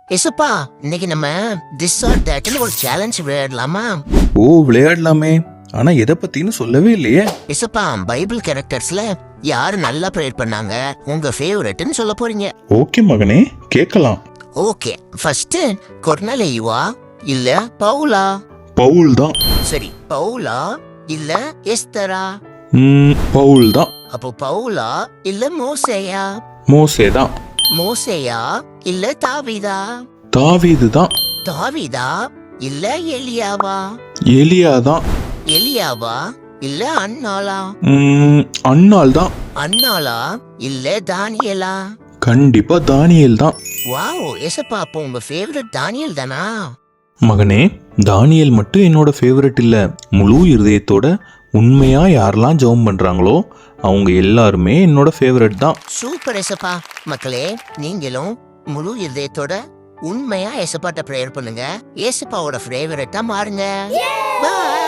எசப்பா, இன்னைக்கு நம்ம this R தட்னு ஒரு சேலஞ்ச் விளையாடலாமா? ஓ, விளையாடலாமே. ஆனா எதை பத்தின்னு சொல்லவே இல்லையே. எசப்பா, பைபிள் கேரக்டர்ஸ்ல யாரு நல்லா ப்ரேயர் பண்ணாங்க, உங்க ஃபேவரட்னு சொல்ல போறீங்க. ஓகே மகனே, கேட்கலாம். ஓகே, ஃபர்ஸ்ட் கொர்னேலியுவா இல்ல பவுலா? பவுல் தான். சரி, பவுலா இல்ல எஸ்தரா? பவுல் தான். அப்போ பவுலா இல்ல மோசேயா? மோசே தான். மோசேயா இல்ல தாவீதா? தாவீது தான். தாவீதா இல்ல எலியாவா? எலியா தான். எலியாவா இல்ல அன்னாளா? அன்னாள் தான். அன்னாளா இல்ல தானியலா? கண்டிப்பா தானியேல் தான். வாவ், எசப்பா, அப்போ உங்க ஃபேவரட் தானியல் தானா? மகனே, தானியேல் மட்டும் என்னோட ஃபேவரட் இல்ல. முழு இருதயத்தோட உண்மையா யாரெல்லாம் ஜெபம் பண்றாங்களோ அவங்க எல்லாருமே என்னோட ஃபேவரட் தான். சூப்பர் எசப்பா. மக்களே, நீங்களும் முழு இதயத்தோட உண்மையா எசப்பாட்ட ப்ரேயர் பண்ணுங்க. ஏசப்பாவோட ஃபேவரட்டா மாறுங்க. பாய்.